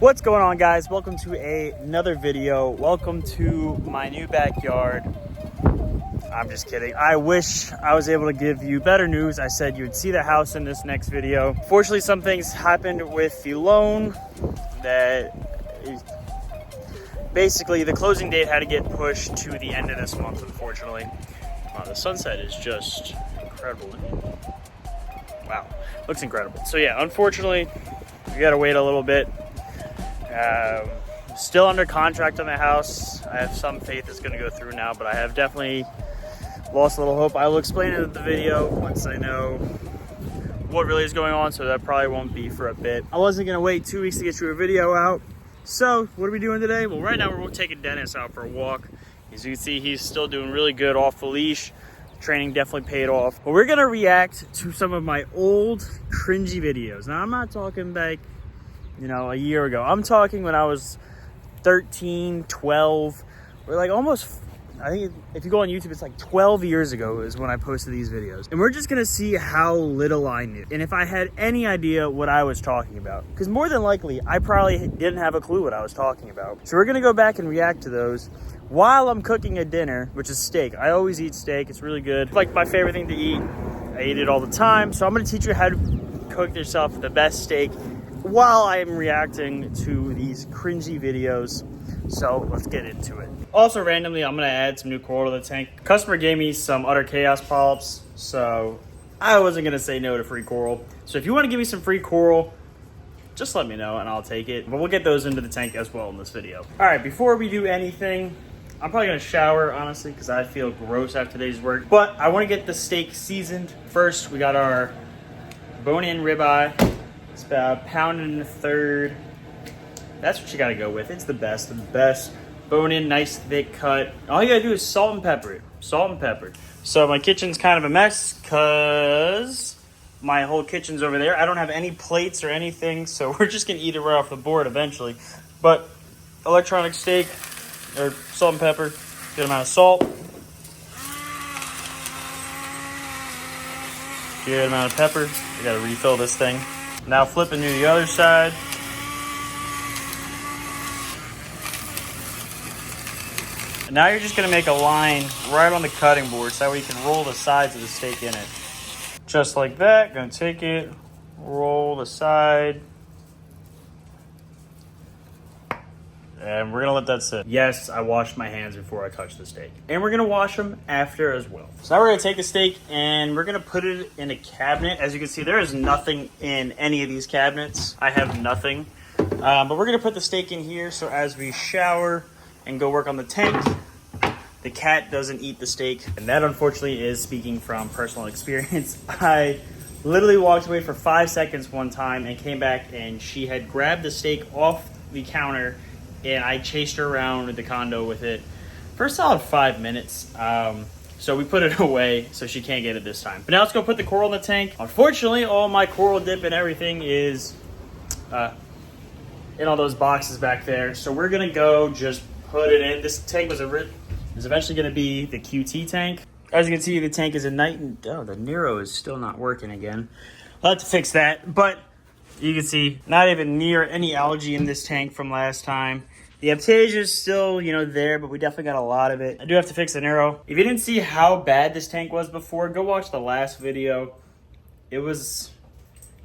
What's going on, guys? Welcome to another video. Welcome to my new backyard. I'm just kidding. I wish I was able to give you better news. I said you would see the house in this next video. Fortunately, some things happened with the loan that basically the closing date had to get pushed to the end of this month, unfortunately. Wow, the sunset is just incredible. Wow, looks incredible. So yeah, unfortunately, we gotta wait a little bit. Still under contract on the house. I have some faith it's going to go through now, but I have definitely lost a little hope. I will explain it in the video once I know what really is going on, so that probably won't be for a bit. I wasn't going to wait 2 weeks to get you a video out. So what are we doing today? Well, right now we're taking Dennis out for a walk. As you can see, he's still doing really good off the leash. Training definitely paid off. But we're going to react to some of my old cringy videos. Now, I'm not talking like, a year ago. I'm talking when I was 13, 12, or like almost, I think if you go on YouTube, it's like 12 years ago is when I posted these videos. And we're just gonna see how little I knew. And if I had any idea what I was talking about. Because more than likely, I probably didn't have a clue what I was talking about. So we're gonna go back and react to those while I'm cooking a dinner, which is steak. I always eat steak, it's really good. It's like my favorite thing to eat. I eat it all the time. So I'm gonna teach you how to cook yourself the best steak while I am reacting to these cringy videos. So let's get into it. Also, randomly, I'm gonna add some new coral to the tank. Customer gave me some Utter Chaos polyps, so I wasn't gonna say no to free coral. So if you wanna give me some free coral, just let me know and I'll take it. But we'll get those into the tank as well in this video. All right, before we do anything, I'm probably gonna shower, honestly, because I feel gross after today's work. But I wanna get the steak seasoned. First, we got our bone-in ribeye. It's about £1.33. That's what you gotta go with. It's the best of the best. Bone in, nice thick cut. All you gotta do is salt and pepper it. Salt and pepper. So my kitchen's kind of a mess because my whole kitchen's over there. I don't have any plates or anything, so we're just gonna eat it right off the board eventually. But electronic steak, or salt and pepper, good amount of salt. Good amount of pepper. I gotta refill this thing. Now flipping to the other side. And now you're just gonna make a line right on the cutting board so that way you can roll the sides of the steak in it. Just like that, gonna take it, roll the side. And we're gonna let that sit. Yes, I washed my hands before I touched the steak. And we're gonna wash them after as well. So now we're gonna take the steak and we're gonna put it in a cabinet. As you can see, there is nothing in any of these cabinets. I have nothing. But we're gonna put the steak in here so as we shower and go work on the tank, the cat doesn't eat the steak. And that, unfortunately, is speaking from personal experience. I literally walked away for 5 seconds one time and came back and she had grabbed the steak off the counter and I chased her around the condo with it for a solid 5 minutes. So we put it away so she can't get it this time. But now let's go put the coral in the tank. Unfortunately, all my coral dip and everything is in all those boxes back there. So we're gonna go just put it in. This tank was eventually gonna be the QT tank. As you can see, the tank is at night and the Nero is still not working again. I'll have to fix that, but you can see not even near any algae in this tank from last time. The Aptasia is still, there, but we definitely got a lot of it. I do have to fix the Nero. If you didn't see how bad this tank was before, go watch the last video. It was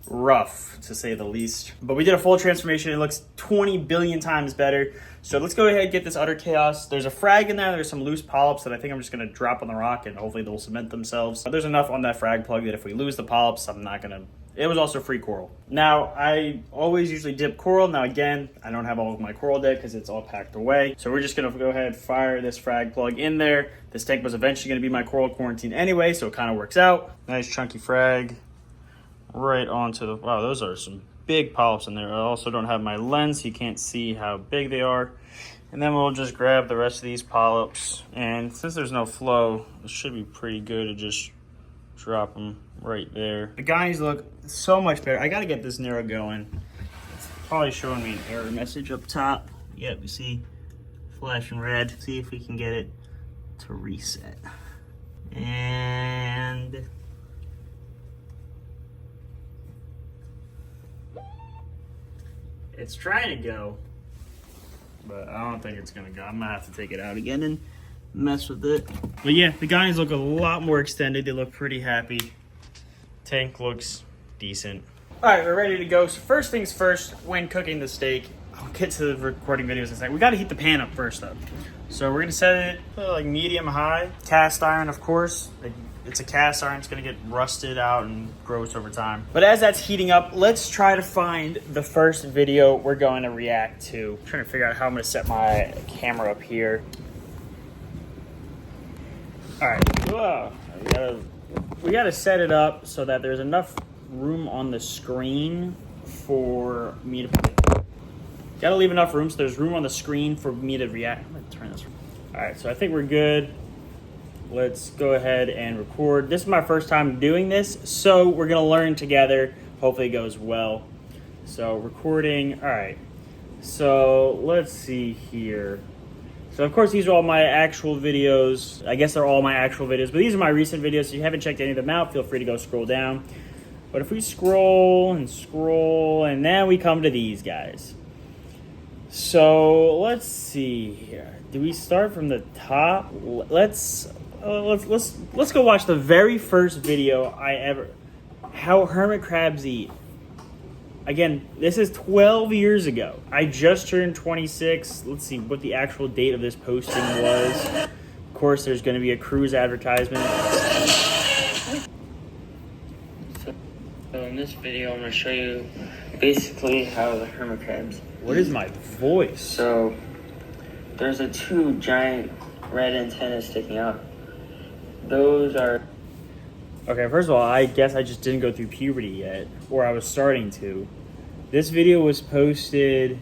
rough, to say the least. But we did a full transformation. It looks 20 billion times better. So let's go ahead and get this Utter Chaos. There's a frag in there. There's some loose polyps that I think I'm just going to drop on the rock and hopefully they'll cement themselves. But there's enough on that frag plug that if we lose the polyps, I'm not going to... It was also free coral. Now, I always usually dip coral. Now, again, I don't have all of my coral dipped because it's all packed away. So we're just going to go ahead and fire this frag plug in there. This tank was eventually going to be my coral quarantine anyway, so it kind of works out. Nice chunky frag right onto the... Wow, those are some big polyps in there. I also don't have my lens, so you can't see how big they are. And then we'll just grab the rest of these polyps. And since there's no flow, it should be pretty good to just drop them right there. The guys look so much better. I gotta get this Nero going. It's probably showing me an error message up top. Yep, you see flashing red. See if we can get it to reset. And It's trying to go, but I don't think it's gonna go. I'm gonna have to take it out again and mess with it. But yeah, the guys look a lot more extended. They look pretty happy. Tank looks decent. All right, we're ready to go. So first things first, when cooking the steak, I'll get to the recording videos in a second. We gotta heat the pan up first though. So we're gonna set it like medium high. Cast iron, of course. It's a cast iron, it's gonna get rusted out and gross over time. But as that's heating up, let's try to find the first video we're going to react to. I'm trying to figure out how I'm gonna set my camera up here. All right, whoa. We gotta set it up so that there's enough room on the screen for me to, gotta leave enough room so there's room on the screen for me to react. I'm gonna turn this. All right, so I think we're good. Let's go ahead and record. This is my first time doing this, so we're gonna learn together. Hopefully it goes well. So recording, all right. So let's see here. So of course these are all my actual videos. I guess they're all my actual videos, but these are my recent videos. So if you haven't checked any of them out, feel free to go scroll down. But if we scroll and scroll, and then we come to these guys. So let's see here. Do we start from the top? Let's go watch the very first video I ever, how hermit crabs eat. Again, this is 12 years ago. I just turned 26. Let's see what the actual date of this posting was. Of course, there's going to be a cruise advertisement. So in this video, I'm going to show you basically how the hermit crabs. What is my voice? So there's two giant red antennas sticking out. Those are... Okay, first of all, I guess I just didn't go through puberty yet, or I was starting to. This video was posted...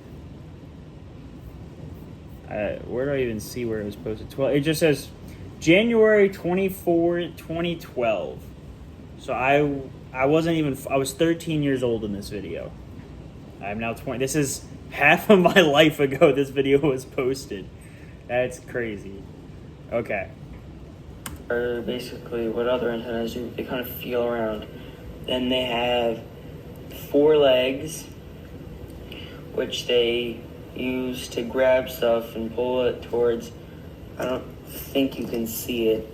where do I even see where it was posted? It just says January 24, 2012. So I wasn't even... I was 13 years old in this video. I'm now 20. This is half of my life ago this video was posted. That's crazy. Okay. Are basically what other antennas do. They kind of feel around. Then they have 4 legs, which they use to grab stuff and pull it towards. I don't think you can see it.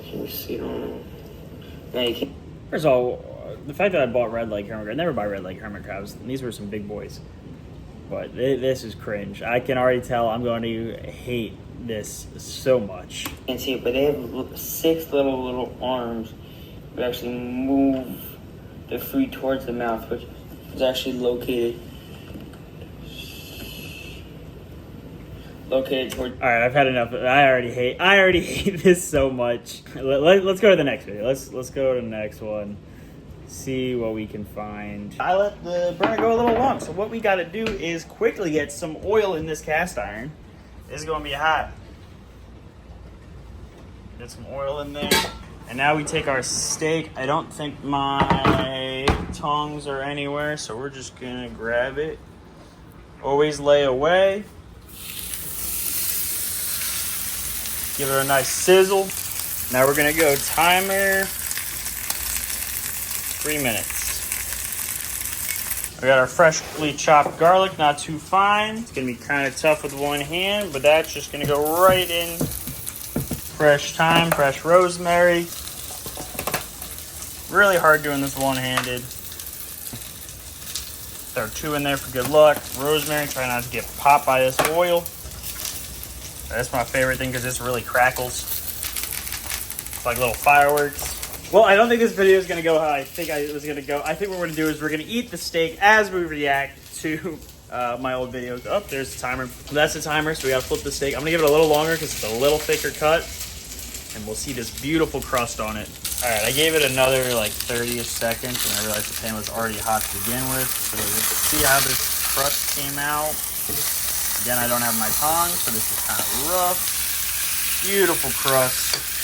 Can you see it? No, you can't. First of all, the fact that I bought red leg hermit crabs, I never buy red leg hermit crabs. And these were some big boys. But this is cringe. I can already tell I'm going to hate this so much. You can't see it, but they have 6 little arms that actually move the food towards the mouth, which is actually located towards. All right, I've had enough. I already hate this so much. Let's go to the next video. Let's go to the next one. See what we can find. I let the burner go a little long, so what we got to do is quickly get some oil in this cast iron. It's going to be hot. Get some oil in there. And now we take our steak. I don't think my tongs are anywhere, so we're just going to grab it. Always lay away. Give it a nice sizzle. Now we're going to go timer 3 minutes. We got our freshly chopped garlic, not too fine. It's gonna be kind of tough with one hand, but that's just gonna go right in. Fresh thyme, fresh rosemary. Really hard doing this one-handed. Throw 2 in there for good luck. Rosemary, try not to get popped by this oil. That's my favorite thing because this really crackles. It's like little fireworks. Well, I don't think this video is going to go how I think it was going to go. I think what we're going to do is we're going to eat the steak as we react to my old videos. Oh, there's the timer. That's the timer, so we got to flip the steak. I'm going to give it a little longer because it's a little thicker cut. And we'll see this beautiful crust on it. All right, I gave it another like 30-ish seconds, and I realized the pan was already hot to begin with. So let's see how this crust came out. Again, I don't have my tongs, so this is kind of rough. Beautiful crust.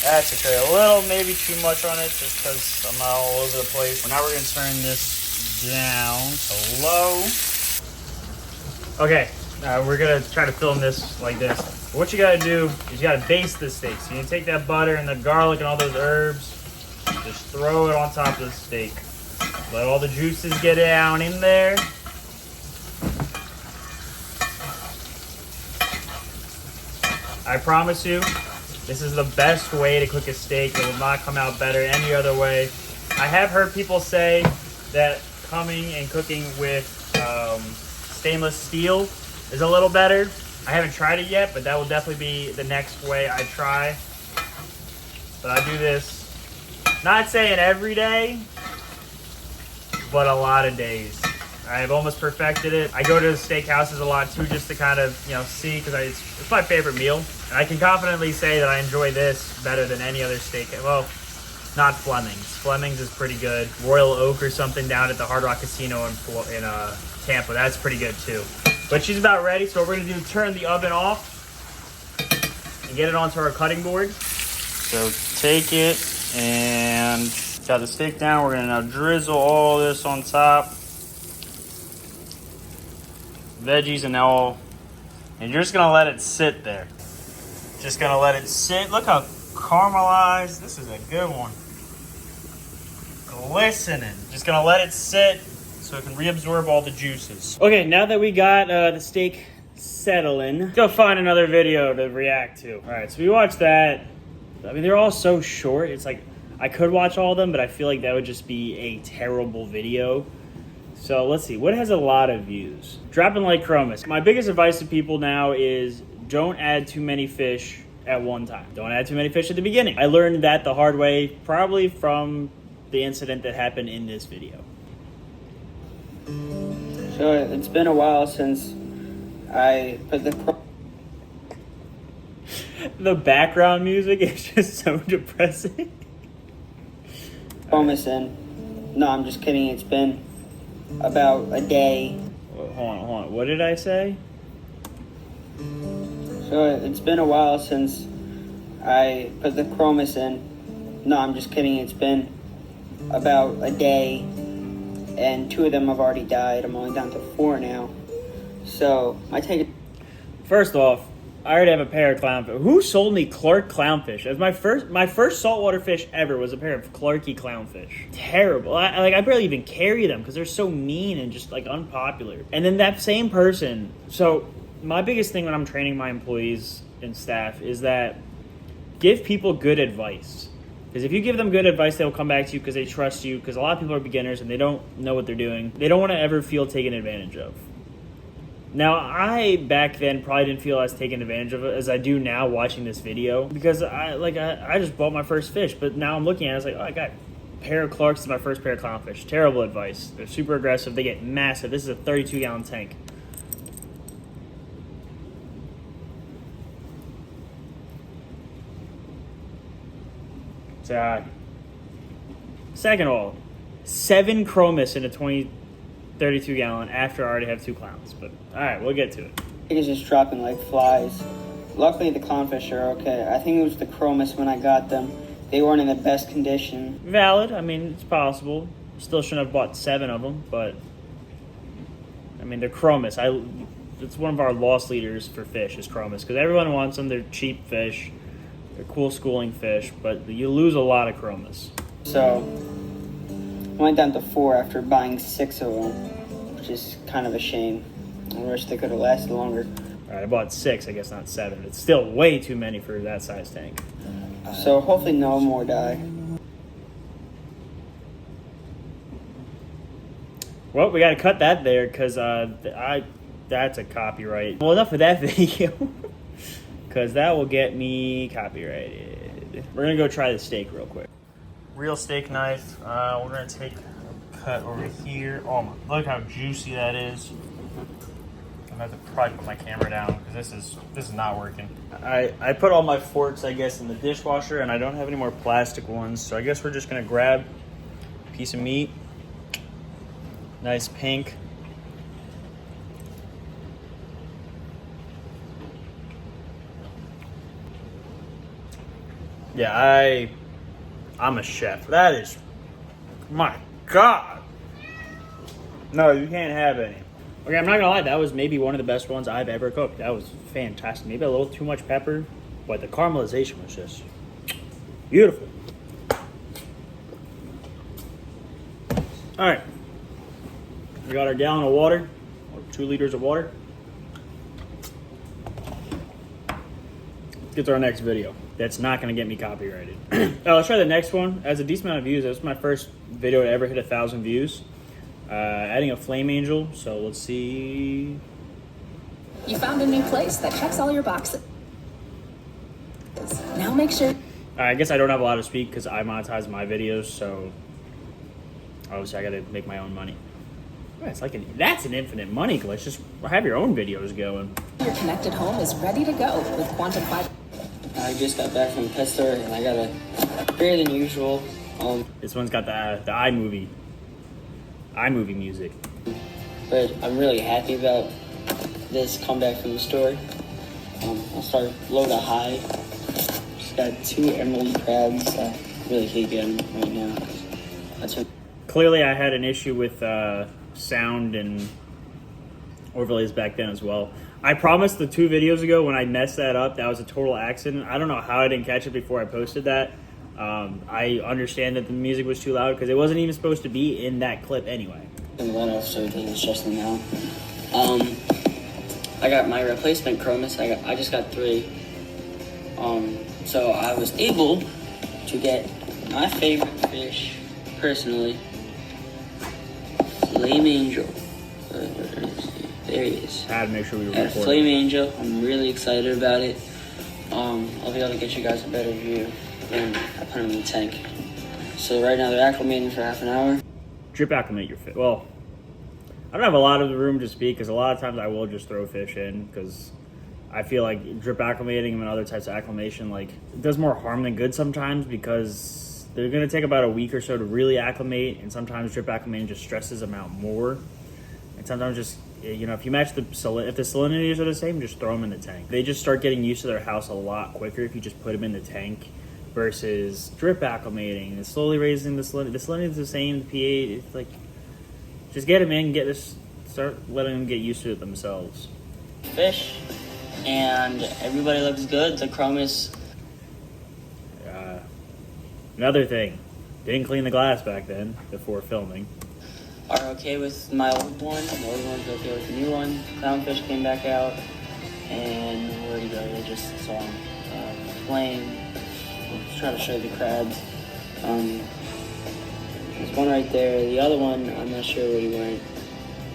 That's okay, a little, maybe too much on it, just because I'm not all over the place. Now we're going to turn this down to low. Okay, we're going to try to film this like this. What you got to do is you got to baste the steak. So you take that butter and the garlic and all those herbs, just throw it on top of the steak. Let all the juices get down in there. I promise you, this is the best way to cook a steak. It will not come out better any other way. I have heard people say that coming and cooking with stainless steel is a little better. I haven't tried it yet, but that will definitely be the next way I try. But I do this, not saying every day, but a lot of days. I've almost perfected it. I go to the steakhouses a lot too, just to kind of, see, because it's my favorite meal. And I can confidently say that I enjoy this better than any other steak. Well, not Fleming's. Fleming's is pretty good. Royal Oak or something down at the Hard Rock Casino in Tampa. That's pretty good too. But she's about ready, so what we're gonna do is turn the oven off and get it onto our cutting board. So take it and got the steak down. We're gonna now drizzle all this on top. Veggies and all. And you're just gonna let it sit there. Just gonna let it sit. Look how caramelized. This is a good one. Glistening. Just gonna let it sit so it can reabsorb all the juices. Okay, now that we got the steak settling, let's go find another video to react to. All right, so we watched that. I mean, they're all so short. It's like, I could watch all of them, but I feel like that would just be a terrible video. So let's see, what has a lot of views? Dropping like Chromis. My biggest advice to people now is don't add too many fish at one time. Don't add too many fish at the beginning. I learned that the hard way, probably from the incident that happened in this video. So it's been a while since I put The background music is just so depressing. Chromis in. No, I'm just kidding. It's been about a day. Hold on. What did I say? So it's been a while since I put the Chromis in. No, I'm just kidding. It's been about a day, and 2 of them have already died. I'm only down to 4 now. So I take it. First off, I already have a pair of clownfish. Who sold me Clark clownfish? As my first saltwater fish ever was a pair of Clarky clownfish. Terrible. I barely even carry them because they're so mean and just like unpopular. And then that same person. So my biggest thing when I'm training my employees and staff is that give people good advice. Because if you give them good advice, they'll come back to you because they trust you. Because a lot of people are beginners and they don't know what they're doing. They don't want to ever feel taken advantage of. Now, I back then probably didn't feel as taken advantage of it as I do now watching this video. Because I just bought my first fish. But now I'm looking at it, it's like, oh, I got a pair of Clarks and my first pair of clownfish. Terrible advice. They're super aggressive. They get massive. This is a 32-gallon tank. Second of all, 7 Chromis in a 32-gallon after I already have 2 clowns. But all right, we'll get to it. It's just dropping like flies. Luckily, the clownfish are okay. I think it was the Chromis when I got them. They weren't in the best condition. Valid. I mean, it's possible. Still shouldn't have bought 7 of them, but I mean, they're Chromis. It's one of our loss leaders for fish is Chromis because everyone wants them. They're cheap fish. They're cool schooling fish, but you lose a lot of Chromis. So I went down to 4 after buying 6 of them, which is kind of a shame. I wish they could have lasted longer. All right, I bought 6, I guess not 7. It's still way too many for that size tank. So hopefully no more die. Well, we got to cut that there because that's a copyright. Well, enough of that video because that will get me copyrighted. We're going to go try the steak real quick. Real steak knife. We're going to take a cut over here. Oh, my, look how juicy that is. I'm going to have to probably put my camera down because this is not working. I put all my forks, I guess, in the dishwasher, and I don't have any more plastic ones, so I guess we're just going to grab a piece of meat. Nice pink. Yeah, I'm a chef. That is, my God. No, you can't have any. Okay, I'm not gonna lie, that was maybe one of the best ones I've ever cooked. That was fantastic. Maybe a little too much pepper, but the caramelization was just beautiful. All right, we got our gallon of water, or 2 liters of water. Let's get to our next video. That's not going to get me copyrighted. Let's try the next one. It has a decent amount of views. That was my first video to ever hit 1,000 views. Adding a flame angel. So let's see. You found a new place that checks all your boxes. Now make sure. I guess I don't have a lot to speak because I monetize my videos, so obviously I got to make my own money. Oh, it's like that's an infinite money glitch. Just have your own videos going. Your connected home is ready to go with Quantum 5. I just got back from the pet store and I got a bigger than usual. This one's got the iMovie music. But I'm really happy about this comeback from the store. I'll start low to high. Just got 2 emerald crabs. I really can't get them right now. That's what. Clearly, I had an issue with sound and overlays back then as well. I promised the 2 videos ago when I messed that up, that was a total accident. I don't know how I didn't catch it before I posted that. I understand that the music was too loud because it wasn't even supposed to be in that clip anyway. I'm gonna let off so it doesn't stress me now. I got my replacement chromis. I just got 3. So I was able to get my favorite fish personally, Flame Angel. There he is. I had to make sure we were Got a recording. Flame Angel. I'm really excited about it. I'll be able to get you guys a better view when I put them in the tank. So right now they're acclimating for half an hour. Drip acclimate your fish. Well, I don't have a lot of room to speak because a lot of times I will just throw fish in because I feel like drip acclimating them and other types of acclimation, like, it does more harm than good sometimes because they're going to take about a week or so to really acclimate, and sometimes drip acclimating just stresses them out more. And sometimes just, you know, if you match if the salinities are the same, just throw them in the tank. They just start getting used to their house a lot quicker if you just put them in the tank versus drip acclimating and slowly raising the salinity. The salinity is the same, the pH, it's like, just get them in, start letting them get used to it themselves. Fish, and everybody looks good. The chromis. Another thing, didn't clean the glass back then before filming. Are okay with my old one. The old one's okay with the new one. Clownfish came back out, and where'd he go? I just saw him. Flame. Let's try to show you the crabs. There's one right there. The other one, I'm not sure where he went.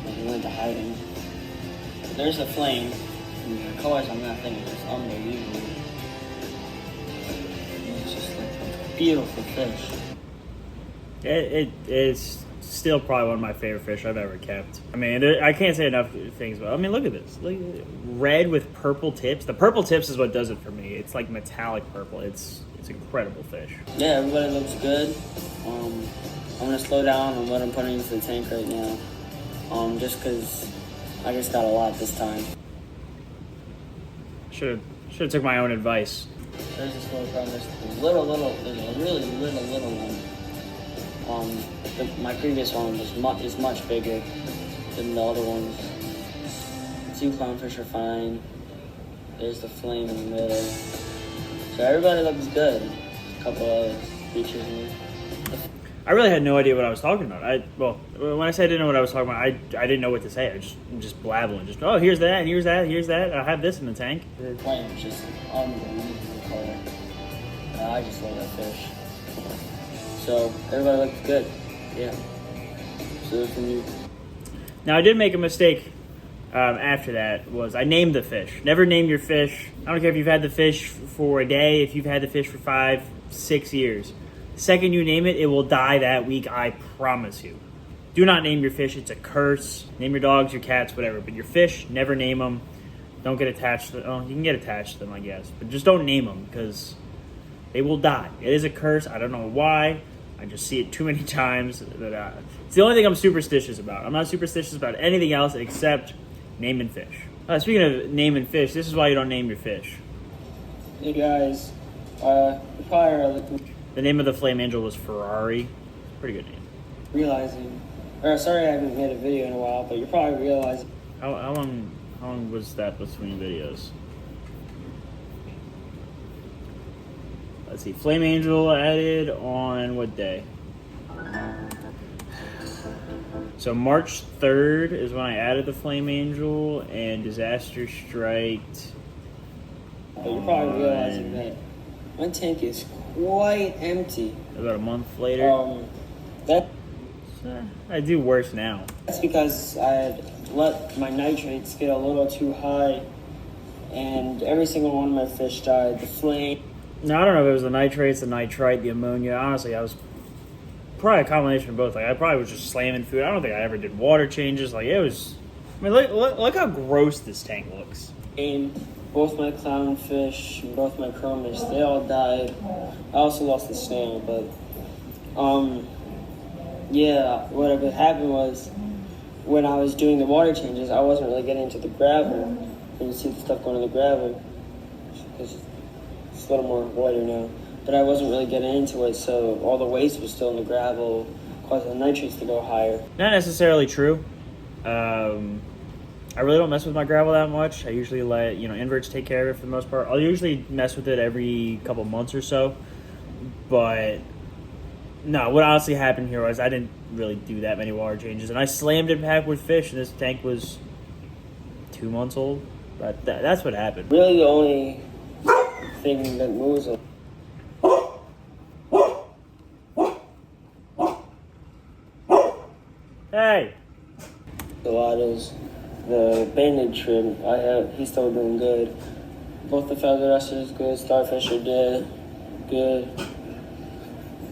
He went to hiding. There's the flame. And the colors I'm not thinking is unbelievable. It's just like a beautiful fish. It is still probably one of my favorite fish I've ever kept. I mean, I can't say enough things about it. I mean, look at this. Look at it. Red with purple tips. The purple tips is what does it for me. It's like metallic purple. It's incredible fish. Yeah, everybody looks good. I'm gonna slow down on what I'm putting into the tank right now. Just because I just got a lot this time. Should have took my own advice. There's this little problem. There's a really little one. My previous one is much bigger than the other ones. 2 clownfish are fine. There's the flame in the middle. So everybody looks good. A couple other features in there. I really had no idea what I was talking about. When I said I didn't know what I was talking about, I didn't know what to say. I'm just blabbling. Just, oh, here's that, and here's that, here's that. I have this in the tank. The flame is just unbelievable color. I just love that fish. So everybody looks good. Yeah. So from you. Now, I did make a mistake after that. Was I named the fish. Never name your fish. I don't care if you've had the fish for a day, if you've had the fish for 5, 6 years. The second you name it, it will die that week, I promise you. Do not name your fish. It's a curse. Name your dogs, your cats, whatever. But your fish, never name them. Don't get attached to them. Oh, you can get attached to them, I guess. But just don't name them because they will die. It is a curse. I don't know why. I just see it too many times. That it's the only thing I'm superstitious about. I'm not superstitious about anything else except naming fish. Speaking of naming fish, this is why you don't name your fish. Hey guys, you probably are The name of the flame angel was Ferrari. Pretty good name. realizing, or sorry I haven't made a video in a while, but you're probably realizing. How long was that between videos? Let's see. Flame Angel added on what day? So March 3rd is when I added the Flame Angel, and Disaster Striked. But you're probably realizing that my tank is quite empty. About a month later. I do worse now. That's because I had let my nitrates get a little too high, and every single one of my fish died. The flame. No, I don't know if it was the nitrates, the nitrite, the ammonia. Honestly, I was probably a combination of both. Like, I probably was just slamming food. I don't think I ever did water changes. Like, it was... I mean, look how gross this tank looks. And both my clownfish and both my chromis, they all died. I also lost the snail, but... yeah, what happened was, when I was doing the water changes, I wasn't really getting into the gravel. You can see the stuff going in the gravel, because it's a little more whiter now. But I wasn't really getting into it, so all the waste was still in the gravel, causing the nitrates to go higher. Not necessarily true. I really don't mess with my gravel that much. I usually let, inverts take care of it for the most part. I'll usually mess with it every couple months or so. But, no, what honestly happened here was I didn't really do that many water changes. And I slammed it back with fish, and this tank was 2 months old. But that's what happened. Really the only thing that moves it. Hey! A lot is the banded trim. He's still doing good. Both the feather dusters good, starfish are dead. Good.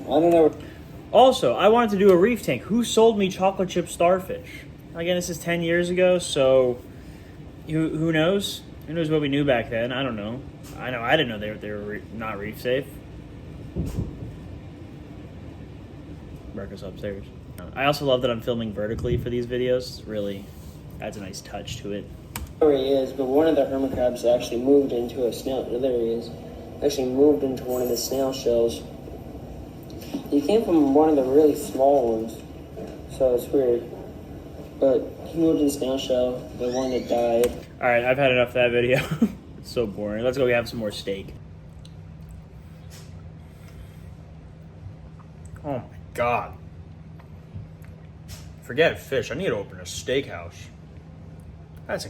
I don't know. Also, I wanted to do a reef tank. Who sold me chocolate chip starfish? Again, this is 10 years ago, so who knows? Who knows what we knew back then? I don't know. I didn't know they were not reef safe. Marcus upstairs. I also love that I'm filming vertically for these videos. Really adds a nice touch to it. There he is, but one of the hermit crabs actually moved into a snail. There he is. Actually moved into one of the snail shells. He came from one of the really small ones, so it's weird. But he moved in the snail shell, the one that died. All right, I've had enough of that video. It's so boring. Let's go have some more steak. Oh my God. Forget fish. I need to open a steakhouse. That's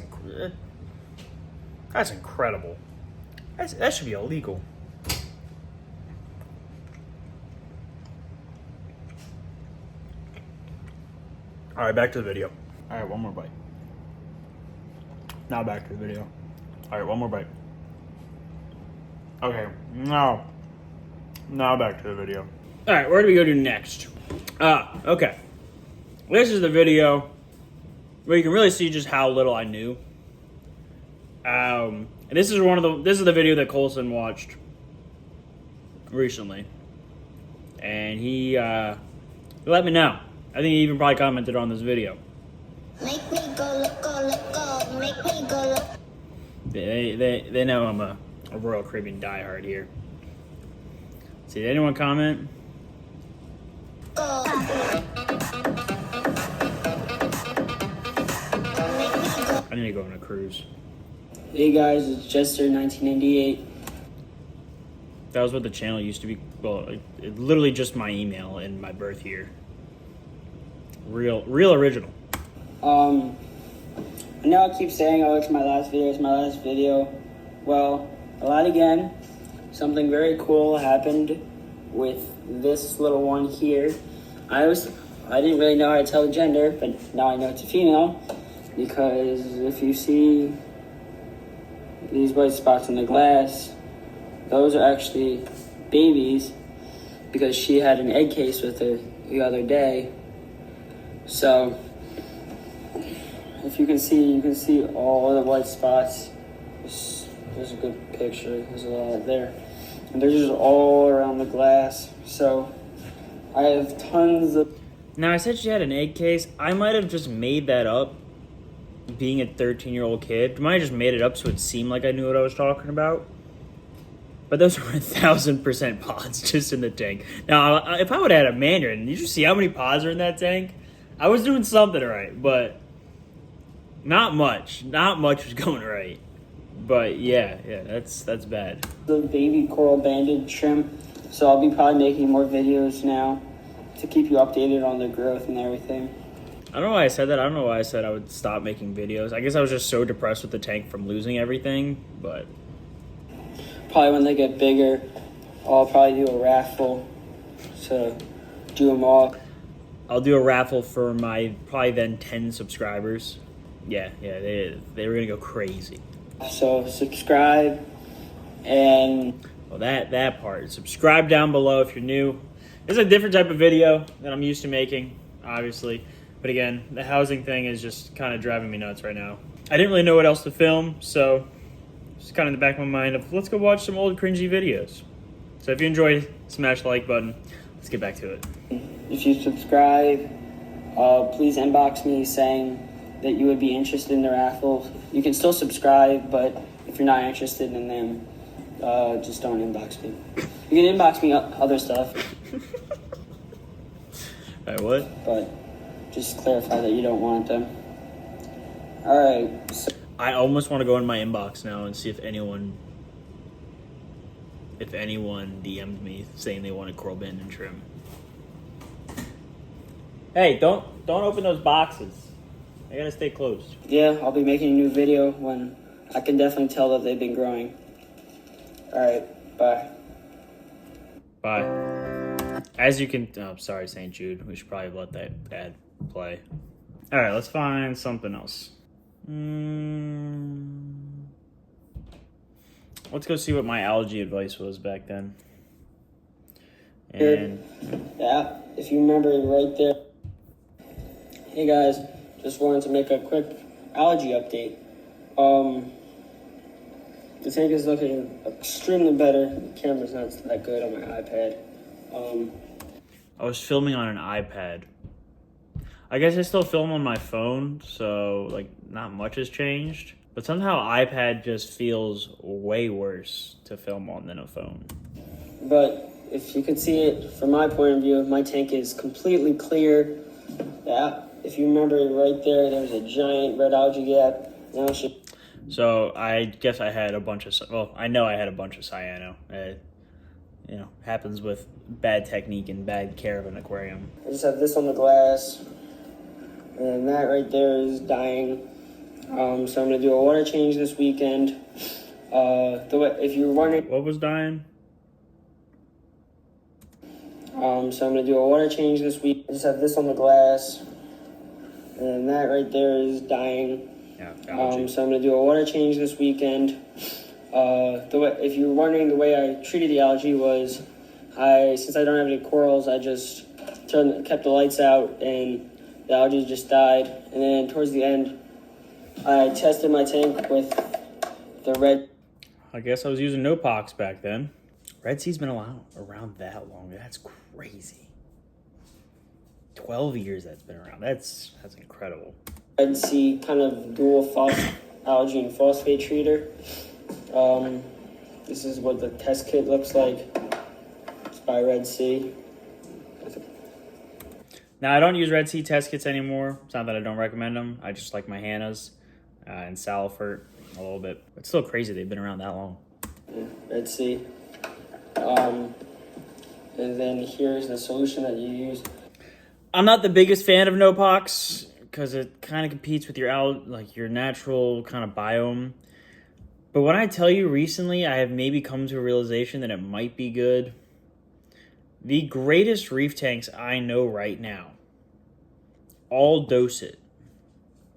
incredible. That should be illegal. All right, back to the video. All right, one more bite. Now back to the video. All right, one more bite. Okay, now back to the video. All right, where do we go to next? Okay. This is the video where you can really see just how little I knew. And this is the video that Colson watched recently, and he let me know. I think he even probably commented on this video. Make me go, let go, make me go, let They know I'm a Royal Caribbean diehard here. See, did anyone comment? go. I need to go on a cruise. Hey guys, it's Jester1988. That was what the channel used to be. Well, it literally just my email and my birth year. Real original. I know I keep saying, oh, it's my last video. Well, a lot again. Something very cool happened with this little one here. I didn't really know how to tell the gender, but now I know it's a female, because if you see these white spots on the glass, those are actually babies, because she had an egg case with her the other day. So if you can see all the white spots. There's a good picture. There's a lot there. And they're just all around the glass. So I have tons of... Now, I said she had an egg case. I might have just made that up, being a 13-year-old kid. I might have just made it up so it seemed like I knew what I was talking about. But those were 1,000% pods just in the tank. Now, if I would have had a mandarin, did you see how many pods are in that tank? I was doing something right, but not much. Not much was going right. But yeah, that's bad. The baby coral banded shrimp. So I'll be probably making more videos now to keep you updated on their growth and everything. I don't know why I said that. I don't know why I said I would stop making videos. I guess I was just so depressed with the tank from losing everything, but... Probably when they get bigger, I'll probably do a raffle to do them all. I'll do a raffle for my probably then 10 subscribers. Yeah, they were gonna go crazy. So subscribe and... Well, that part. Subscribe down below if you're new. This is a different type of video that I'm used to making, obviously. But again, the housing thing is just kind of driving me nuts right now. I didn't really know what else to film, so it's kind of in the back of my mind of let's go watch some old cringy videos. So if you enjoyed, smash the like button. Let's get back to it. If you subscribe, please inbox me saying that you would be interested in the raffle. You can still subscribe, but if you're not interested in them, just don't inbox me. You can inbox me other stuff. Alright, what? But just clarify that you don't want them. Alright. So I almost want to go in my inbox now and see if anyone DM'd me saying they wanted coral band and trim. Hey, don't open those boxes. I gotta stay closed. yeah, I'll be making a new video when I can definitely tell that they've been growing. Alright, bye. Bye. As you can... Oh, sorry, St. Jude. We should probably let that ad play. Alright, let's find something else. Let's go see what my algae advice was back then. And... Yeah, if you remember right there. Hey guys, just wanted to make a quick algae update. The tank is looking extremely better. The camera's not that good on my iPad. I was filming on an iPad. I guess I still film on my phone, so like not much has changed. But somehow iPad just feels way worse to film on than a phone. But if you can see it from my point of view, my tank is completely clear. Yeah, if you remember right there, there was a giant red algae gap. Now it should... So I guess I had a bunch of, well, I know I had a bunch of cyano. You know, happens with bad technique and bad care of an aquarium. I just have this on the glass, and that right there is dying. So I'm gonna do a water change this weekend. If you're wondering, What was dying? so I'm gonna do a water change this week. I just have this on the glass, and that right there is dying. Yeah, algae. So I'm gonna do a water change this weekend. If you're wondering, the way I treated the algae was, since I don't have any corals, I just kept the lights out, and the algae just died. And then towards the end, I tested my tank with the red. I guess I was using no pox back then. Red Sea's been around that long. That's crazy. 12 years that's been around. That's incredible. Red Sea kind of dual algae and phosphate treater. This is what the test kit looks like. It's by Red Sea. Now, I don't use Red Sea test kits anymore. It's not that I don't recommend them. I just like my Hannah's and Salifert a little bit. It's still crazy they've been around that long. Yeah, Red Sea. And then here's the solution that you use. I'm not the biggest fan of no pox because it kind of competes with your natural kind of biome. But when I tell you recently, I have maybe come to a realization that it might be good. The greatest reef tanks I know right now all dose it,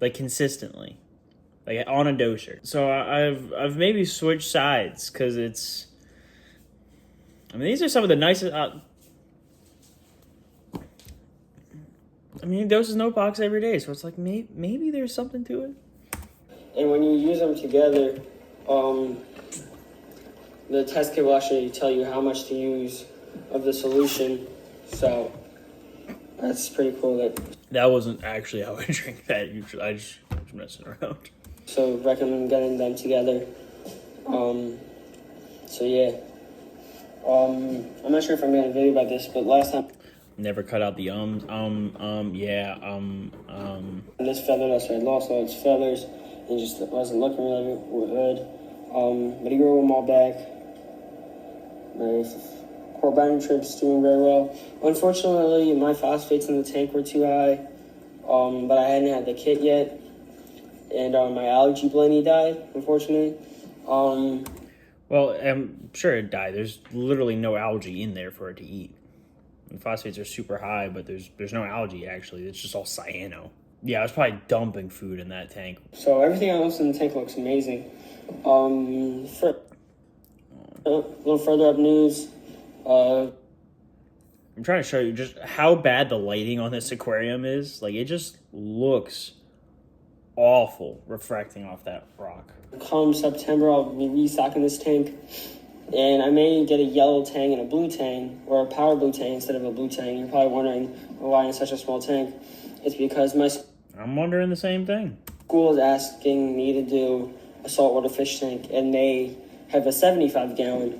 like consistently, like on a doser. So I've maybe switched sides because it's. I mean, these are some of the nicest. I mean, he doses no pox every day, so it's like maybe there's something to it. And when you use them together, the test kit will actually tell you how much to use of the solution. So that's pretty cool. That wasn't actually how I drink that. I just was messing around. So recommend getting them together. So yeah. I'm not sure if I'm gonna video about this, but last time. Never cut out the This feather, that's why I lost all its feathers. It just wasn't looking really good. But he grew them all back. My core binding trip's doing very well. Unfortunately, my phosphates in the tank were too high. but I hadn't had the kit yet, and my algae blenny died, unfortunately. Well, I'm sure it died. There's literally no algae in there for it to eat. The phosphates are super high, but there's no algae, actually. It's just all cyano. Yeah, I was probably dumping food in that tank. So everything else in the tank looks amazing. For a little further up news, I'm trying to show you just how bad the lighting on this aquarium is. Like, it just looks awful refracting off that rock. come September, I'll be restocking this tank. And I may get a yellow tang and a blue tang, or a power blue tang instead of a blue tang. You're probably wondering why in such a small tank. It's because my I'm wondering the same thing. school is asking me to do a saltwater fish tank, and they have a 75 gallon.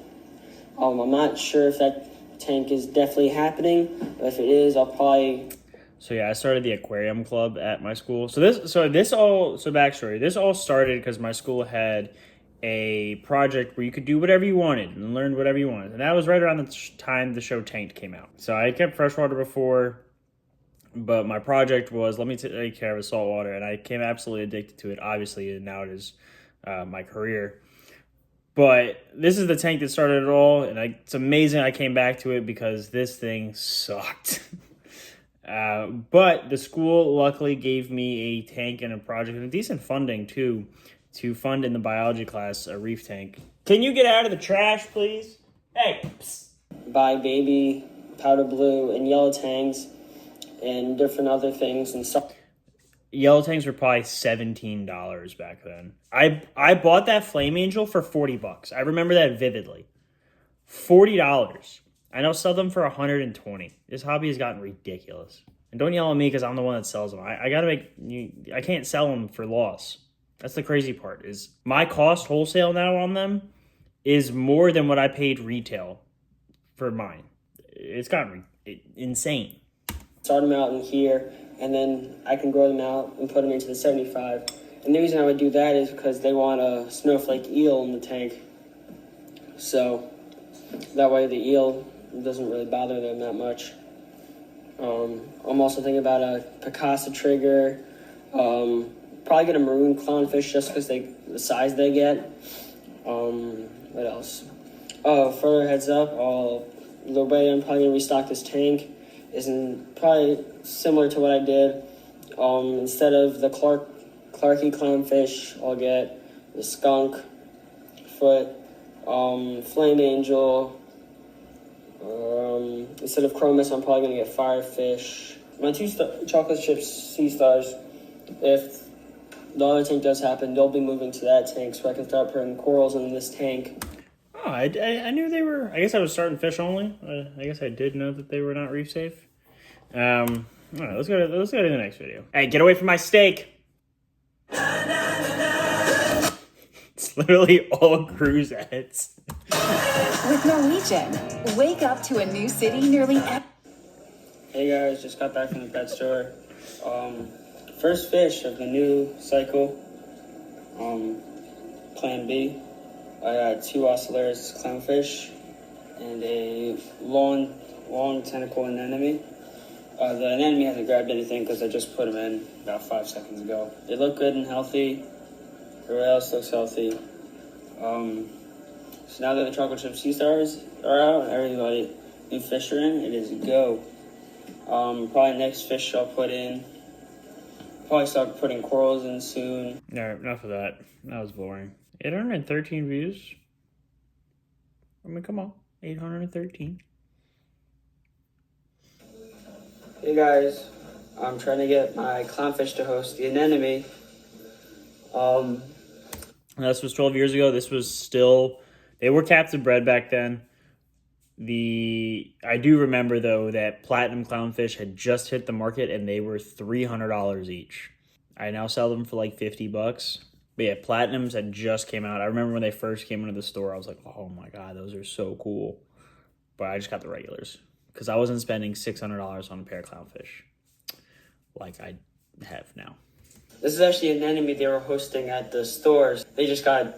I'm not sure if that tank is definitely happening, but if it is, I'll probably... So yeah, I started the aquarium club at my school. So backstory. This all started because my school had a project where you could do whatever you wanted and learn whatever you wanted. And that was right around the time the show Tanked came out. So I kept freshwater before, but my project was, let me take care of saltwater. And I became absolutely addicted to it, obviously, and now it is my career. But this is the tank that started it all, and it's amazing I came back to it because this thing sucked. But the school luckily gave me a tank and a project and decent funding, too, to fund in the biology class a reef tank. Can you get out of the trash, please? Hey, psst. Buy baby, powder blue, and yellow tangs, and different other things and stuff. Yellow tanks were probably $17 back then. I bought that Flame Angel for $40. I remember that vividly. $40. I now sell them for $120. This hobby has gotten ridiculous. And don't yell at me because I'm the one that sells them. I can't sell them for loss. That's the crazy part, is my cost wholesale now on them is more than what I paid retail for mine. It's gotten insane. Start them out in here, and then I can grow them out and put them into the 75. And the reason I would do that is because they want a snowflake eel in the tank. So that way the eel doesn't really bother them that much. I'm also thinking about a Picasso trigger. Probably get a maroon clownfish just because the size they get. What else? Oh, further heads up, the way I'm probably going to restock this tank isn't probably similar to what I did. Instead of the Clarky clownfish, I'll get the skunk foot, flame angel. Instead of chromis, I'm probably going to get firefish. My two chocolate chip sea stars, if the other tank does happen, they'll be moving to that tank so I can start putting corals in this tank. Oh, I knew they were. I guess I was starting fish only. I guess I did know that they were not reef safe. All right, let's go to the next video. Hey, get away from my steak! It's literally all cruisettes. With Norwegian, wake up to a new city nearly every... Hey guys, just got back from the pet store. First fish of the new cycle, Plan B. I got 2 Ocellaris clownfish and a long tentacle anemone. The anemone hasn't grabbed anything because I just put them in about 5 seconds ago. They look good and healthy. Everybody else looks healthy. So now that the chocolate chip sea stars are out, everybody new fish are in, it is a go. Probably next fish I'll put in. Probably start putting corals in soon. Alright, enough of that. That was boring. 813 views. I mean, come on. 813. Hey guys, I'm trying to get my clownfish to host the anemone. This was 12 years ago. This was still... They were captive bred back then. I do remember, though, that platinum clownfish had just hit the market and they were $300 each. I now sell them for like $50. But yeah, platinums had just came out. I remember when they first came into the store, I was like, oh my God, those are so cool. But I just got the regulars because I wasn't spending $600 on a pair of clownfish like I have now. This is actually an anemone they were hosting at the stores. They just got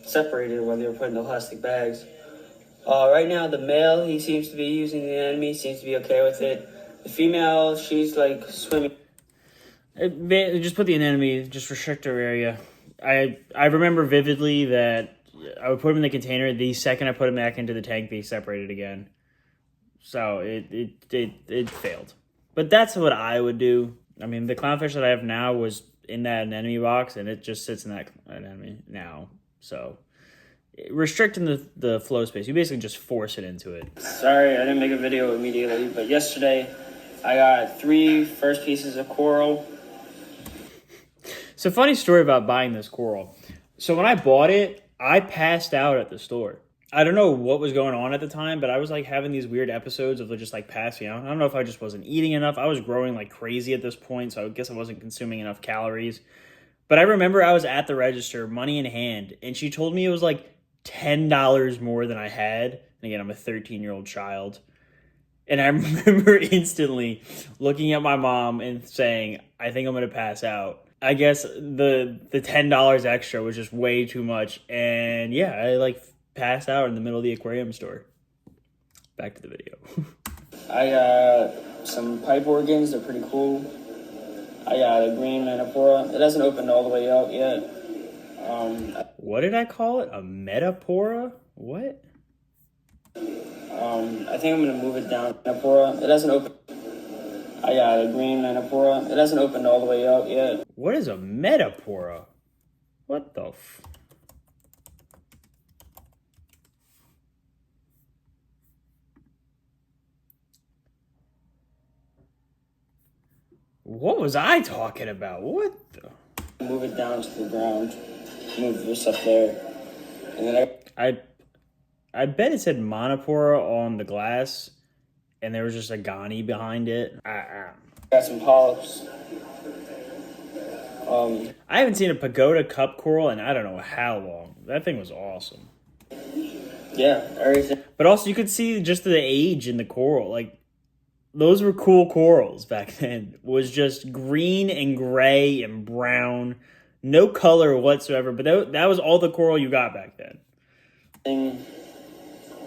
separated when they were put in the plastic bags. Right now, the male, he seems to be using the anemone, seems to be okay with it. The female, she's like swimming. Just put the anemone, just restrict our area. I remember vividly that I would put them in the container. The second I put them back into the tank, they separated again. So it failed. But that's what I would do. I mean, the clownfish that I have now was in that anemone box, and it just sits in that anemone now. So restricting the flow space, you basically just force it into it. Sorry, I didn't make a video immediately, but yesterday I got 3 first pieces of coral. So funny story about buying this coral. So when I bought it, I passed out at the store. I don't know what was going on at the time, but I was like having these weird episodes of just like passing out. I don't know if I just wasn't eating enough. I was growing like crazy at this point, so I guess I wasn't consuming enough calories. But I remember I was at the register, money in hand, and she told me it was like $10 more than I had. And again, I'm a 13-year-old child. And I remember instantly looking at my mom and saying, I think I'm going to pass out. I guess the $10 extra was just way too much. And yeah, I passed out in the middle of the aquarium store. Back to the video. I got some pipe organs. They're pretty cool. I got a green Manipora. It hasn't opened all the way out yet. What did I call it? A Metapora? What? I think I'm going to move it down. Manipora. It hasn't opened. I got a green Manipora. It hasn't opened all the way out yet. What is a Metapora? What the What was I talking about? What the? Move it down to the ground. Move this up there. And then I bet it said Monopora on the glass, and there was just a Ghani behind it. got some polyps. I haven't seen a pagoda cup coral in I don't know how long. That thing was awesome. Yeah, everything. But also, you could see just the age in the coral. Like, those were cool corals back then. Was just green and gray and brown. No color whatsoever. But that was all the coral you got back then.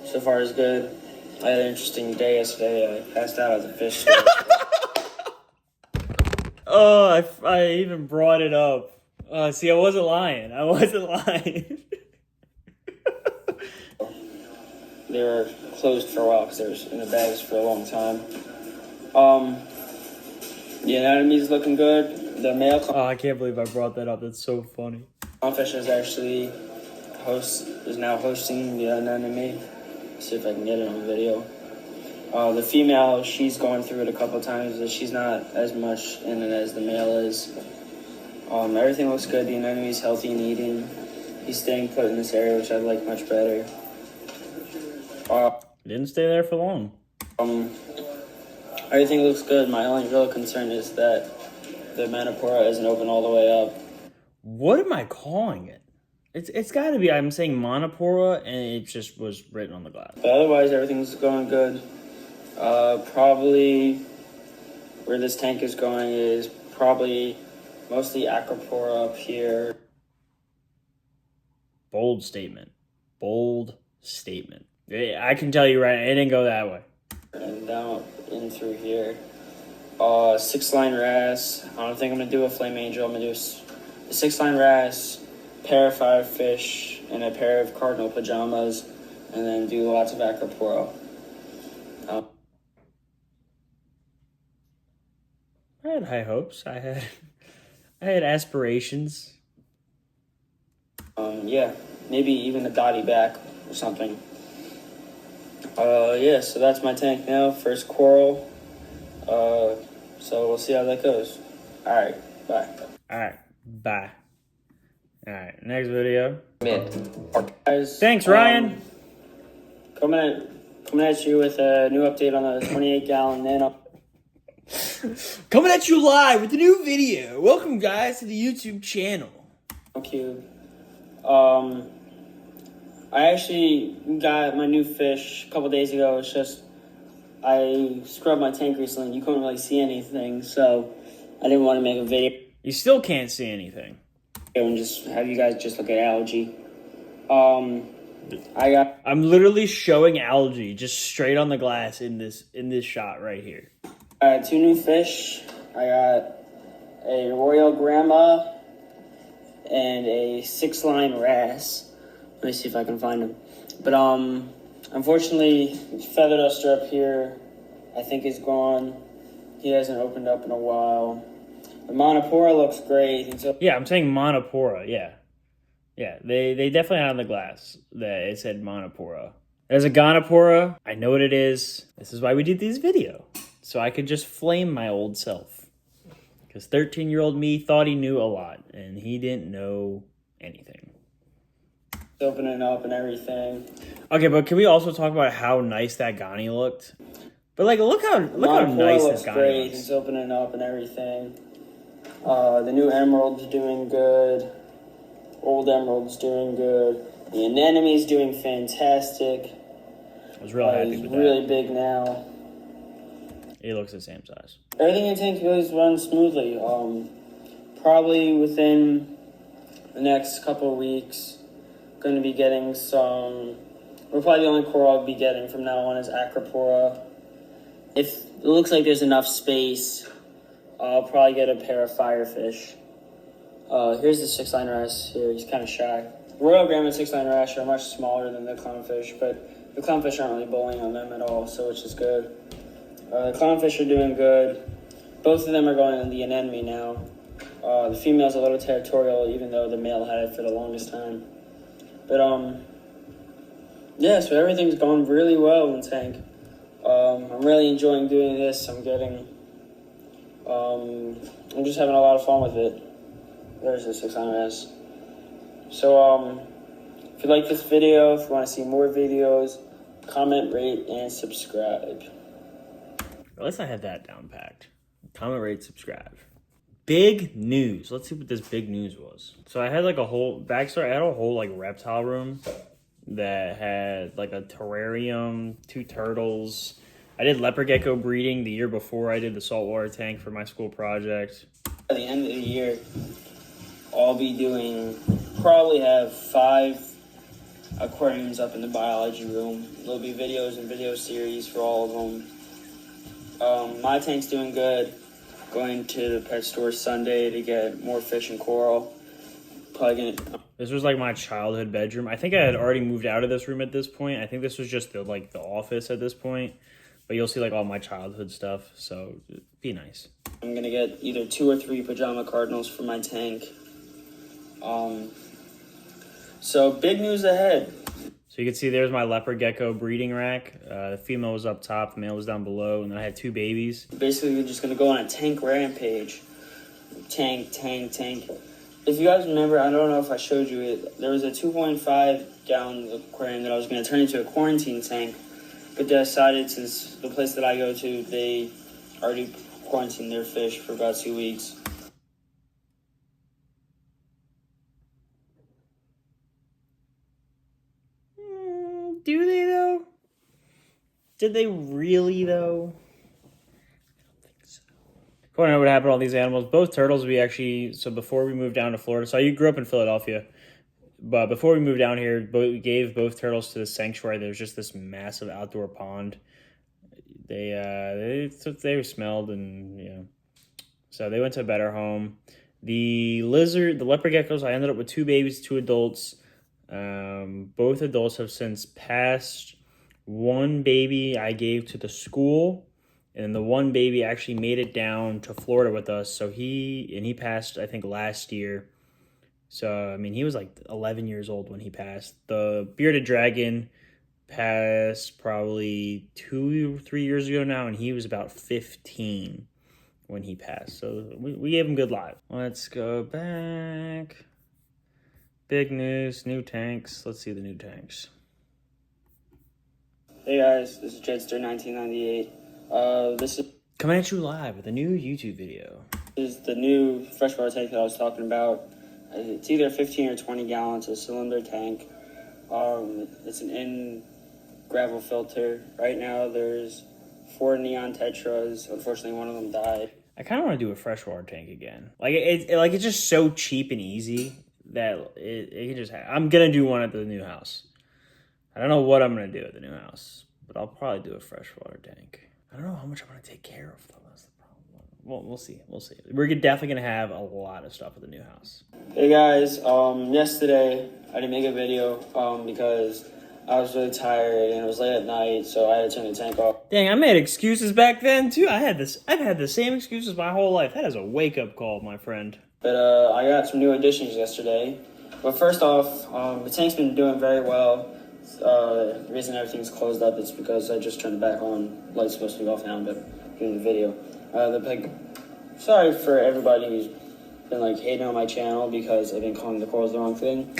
So far is good. I had an interesting day yesterday. I passed out at the fish. Oh, I even brought it up. See, I wasn't lying. They were closed for a while because they were in the bags for a long time. The anatomy's looking good. The male I can't believe I brought that up. That's so funny. clownfish is actually now hosting the anemone. See if I can get it on video. The female, she's going through it a couple times, but she's not as much in it as the male is. Everything looks good. The anemone's healthy and eating. He's staying put in this area, which I like much better. Didn't stay there for long. Everything looks good. My only real concern is that the Manipora isn't open all the way up. What am I calling it? It's got to be. I'm saying Monopora, and it just was written on the glass. But otherwise, everything's going good. Probably where this tank is going is probably mostly Acropora up here. Bold statement. Bold statement. I can tell you right now, it didn't go that way. And down in through here. 6-line wrasse. I don't think I'm going to do a flame angel. I'm going to do a 6-line wrasse, pair of 5 fish, and a pair of cardinal pajamas, and then do lots of Acropora. I had high hopes. I had aspirations. Yeah, maybe even a dotty back or something. Yeah, so that's my tank now. First coral. So we'll see how that goes. Alright, bye. Alright, bye. Alright, next video. Guys, Thanks, Ryan. Coming at you with a new update on the 28-gallon nano. Coming at you live with a new video. Welcome, guys, to the YouTube channel. Cube. I actually got my new fish a couple days ago. It's just I scrubbed my tank recently and you couldn't really see anything, so I didn't want to make a video You still can't see anything. and just have you guys just look at algae. I'm literally showing algae just straight on the glass in this shot right here. I got 2 new fish. I got a Royal Grandma, and a 6-line Wrasse. Let me see if I can find him. But unfortunately, Feather Duster up here, I think, is gone. He hasn't opened up in a while. The Monopora looks great. And so Yeah, I'm saying Monopora. Yeah. Yeah, they definitely had on the glass that it said Monopora. There's a Gonopora. I know what it is. This is why we did this video. So I could just flame my old self. Because 13-year-old me thought he knew a lot, and he didn't know anything. opening up and everything. Okay, but can we also talk about how nice that Ghani looked? But like, look how nice looks this Ghani great. looks. It's opening up and everything. The new Emerald's doing good. Old Emerald's doing good. The Anemone's doing fantastic. I was real happy He's with really that. big now. He looks the same size. Everything in tank really runs smoothly. Probably within the next couple of weeks, going to be getting some. We're probably the only coral I'll be getting from now on is Acropora. If it looks like there's enough space, I'll probably get a pair of Firefish. Here's the 6-line Wrasse here. He's kind of shy. Royal Graham and 6-line Wrasse are much smaller than the Clownfish, but the Clownfish aren't really bullying on them at all, so which is good. The Clownfish are doing good. Both of them are going in the anemone now. The female's a little territorial, even though the male had it for the longest time. But, yeah, so everything's going really well in tank. I'm really enjoying doing this. I'm just having a lot of fun with it. There's the 6-line Wrasse. So, if you like this video, if you want to see more videos, comment, rate, and subscribe. At least I had that down packed. Comment, rate, subscribe. Big news. Let's see what this big news was. So I had like a whole backstory. I had a whole like reptile room that had like a terrarium, 2 turtles. I did leopard gecko breeding the year before I did the saltwater tank for my school project. At the end of the year, I'll be probably have 5 aquariums up in the biology room. There'll be videos and video series for all of them. My tank's doing good. Going to the pet store Sunday to get more fish and coral. Probably gonna. This was like my childhood bedroom. I think I had already moved out of this room at this point. I think this was just the office at this point. But you'll see like all my childhood stuff. So be nice. I'm gonna get either 2 or 3 pajama cardinals for my tank. So big news ahead. So you can see there's my leopard gecko breeding rack. The female was up top, the male was down below, and then I had 2 babies. Basically, we're just gonna go on a tank rampage. Tank. If you guys remember, I don't know if I showed you it. There was a 2.5 gallon aquarium that I was gonna turn into a quarantine tank, but they decided, since the place that I go to, they already quarantined their fish for about 2 weeks. Do they though? Did they really though? I don't think so. If you want to know what happened to all these animals, both turtles so before we moved down to Florida, so you grew up in Philadelphia, but before we moved down here, we gave both turtles to the sanctuary. There was just this massive outdoor pond. They smelled, and you know, so they went to a better home. The leopard geckos, I ended up with 2 babies, 2 adults. Both adults have since passed. 1 baby I gave to the school, and the 1 baby actually made it down to Florida with us. So he passed, I think, last year. So I mean, he was like 11 years old when he passed. The bearded dragon passed probably 2 or 3 years ago now, and he was about 15 when he passed. So we gave him good lives. Let's go back. Big news, new tanks. Let's see the new tanks. Hey guys, this is Jedster 1998. This is Coming at you live with a new YouTube video. the new freshwater tank that I was talking about. It's either 15 or 20 gallons, a cylinder tank. It's an in-gravel filter. Right now there's 4 neon tetras. Unfortunately, one of them died. I kind of want to do a freshwater tank again. It's just so cheap and easy that it can just happen. I'm going to do one at the new house. I don't know what I'm going to do at the new house, but I'll probably do a freshwater tank. I don't know how much I'm going to take care of, though. That's the problem. Well, we'll see. We'll see. We're definitely gonna have a lot of stuff at the new house. Hey guys, yesterday I didn't make a video because I was really tired and it was late at night, so I had to turn the tank off. Dang, I made excuses back then too. I've had the same excuses my whole life. That is a wake-up call, my friend. But I got some new additions yesterday. But first off, the tank's been doing very well. The reason everything's closed up is because I just turned it back on. Light's supposed to be off now, but doing the video. Sorry for everybody who's been like hating on my channel because I've been calling the corals the wrong thing.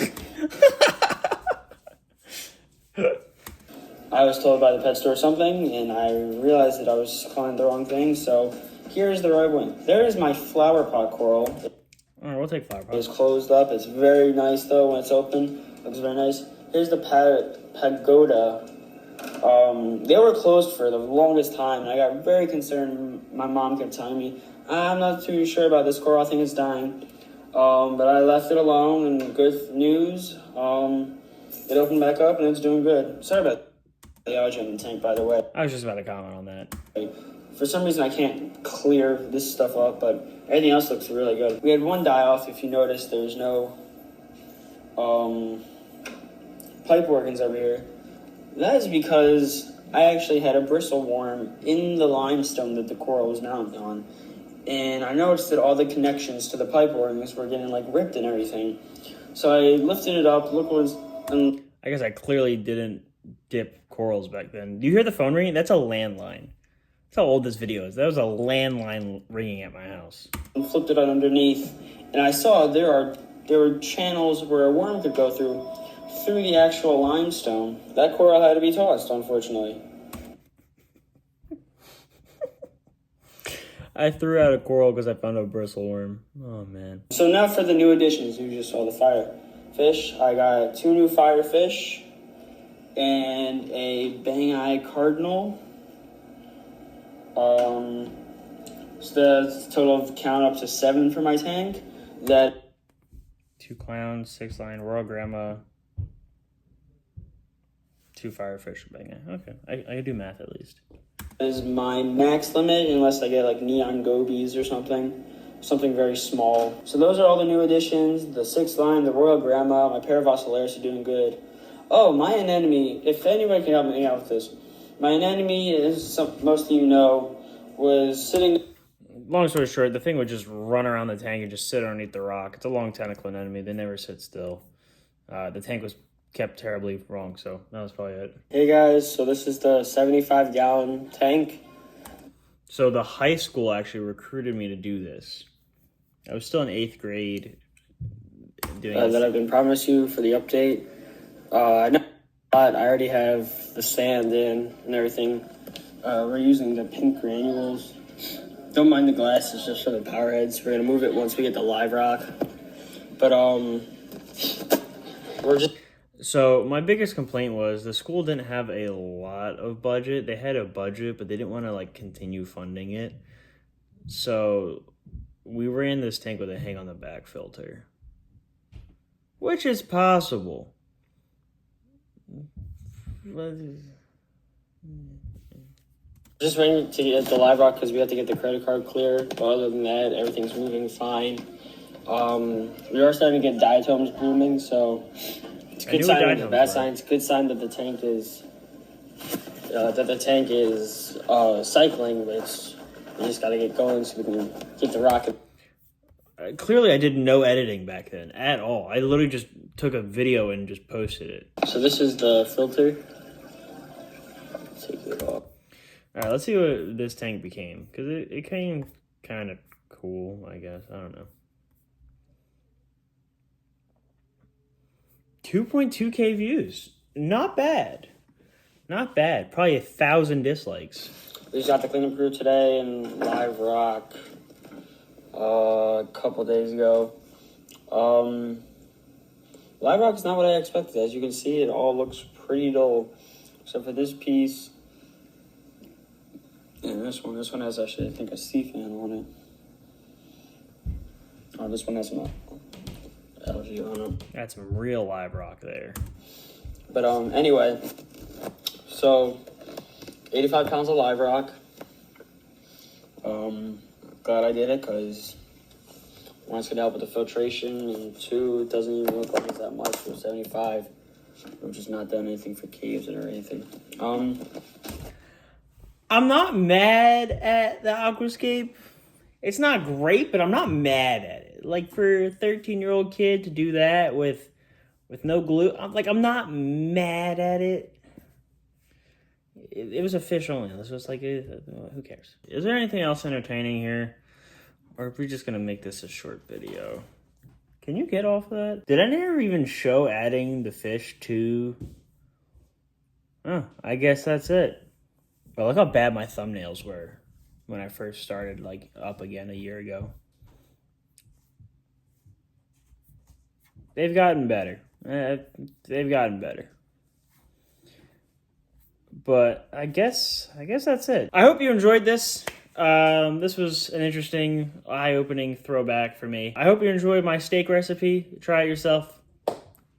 I was told by the pet store something, and I realized that I was calling the wrong thing. So here's the right one. There is my flower pot coral. All right, we'll take flower pot. It's closed up. It's very nice though when it's open. Looks very nice. Here's the pagoda. They were closed for the longest time, and I got very concerned. My mom kept telling me, I'm not too sure about this coral. I think it's dying. But I left it alone, and good news. It opened back up, and it's doing good. Sorry about the algae in the tank, by the way. I was just about to comment on that. For some reason, I can't clear this stuff up, but everything else looks really good. We had one die-off. If you notice, there's no pipe organs over here. That is because I actually had a bristle worm in the limestone that the coral was mounted on. And I noticed that all the connections to the pipe organs were getting like ripped and everything. So I lifted it up, look what was... I guess I clearly didn't dip corals back then. Do you hear the phone ringing? That's a landline. That's how old this video is. That was a landline ringing at my house. And flipped it on underneath, and I saw there were channels where a worm could go through the actual limestone. That coral had to be tossed, unfortunately. I threw out a coral because I found a bristle worm. Oh, man. So now for the new additions. You just saw the fire fish. I got 2 new fire fish and a bang-eye cardinal. So the total count up to 7 for my tank. That 2 clowns, 6 lion, royal grandma, 2 firefish, bang. Okay, I can do math at least. is my max limit unless I get like neon gobies or something very small. So those are all the new additions. The 6 line, the royal grandma, my Paravossolaris are doing good. Oh, my anemone, if anybody can help me out with this. My anemone, as most of you know, was sitting... Long story short, the thing would just run around the tank and just sit underneath the rock. It's a long tentacle anemone. They never sit still. The tank was kept terribly wrong, so that was probably it. Hey guys, so this is the 75-gallon tank. So the high school actually recruited me to do this. I was still in 8th grade. That I've been promised you for the update. I know I already have the sand in and everything. We're using the pink granules. Don't mind the glass, it's just for the power heads. We're gonna move it once we get the live rock. But we're just... So my biggest complaint was the school didn't have a lot of budget. They had a budget, but they didn't want to like continue funding it. So we ran this tank with a hang on the back filter, which is possible. Just waiting to get the live rock because we have to get the credit card clear. But other than that, everything's moving fine. We are starting to get diatoms blooming, so it's a good sign. It's a bad sign. It's a good sign that the tank is cycling. But we just got to get going so we can get the rocket. Clearly, I did no editing back then at all. I literally just took a video and just posted it. So this is the filter. Take it off. All right, let's see what this tank became. Because it came kind of cool, I guess. I don't know. 2.2K views. Not bad. Not bad. Probably 1,000 dislikes. We just got the cleanup crew today and live rock a couple days ago. Live rock is not what I expected. As you can see, it all looks pretty dull. Except for this piece. And this one has actually, I think, a C-fan on it. Oh, this one has some algae on it. Got some real live rock there. But anyway, so 85 pounds of live rock. Glad glad I did it because one, it's gonna help with the filtration, and two, it doesn't even look like it's that much for 75. I'm just not done anything for caves or anything. I'm not mad at the aquascape. It's not great, but I'm not mad at it. Like, for a 13-year-old kid to do that with no glue, I'm not mad at it. It was a fish only. This was like, who cares? Is there anything else entertaining here? Or are we just gonna make this a short video? Can you get off that? Did I never even show adding the fish to... Oh, I guess that's it. But look how bad my thumbnails were when I first started, like, up again a year ago. They've gotten better. They've gotten better. But I guess that's it. I hope you enjoyed this. This was an interesting, eye-opening throwback for me. I hope you enjoyed my steak recipe. Try it yourself.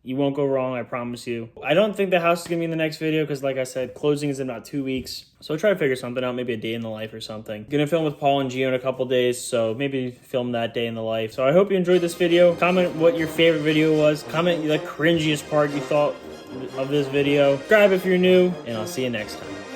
You won't go wrong, I promise you. I don't think the house is gonna be in the next video because, like I said, closing is in about 2 weeks. So I'll try to figure something out, maybe a day in the life or something. Gonna film with Paul and Gio in a couple days, so maybe film that day in the life. So I hope you enjoyed this video. Comment what your favorite video was. Comment the cringiest part you thought of this video. Subscribe if you're new, and I'll see you next time.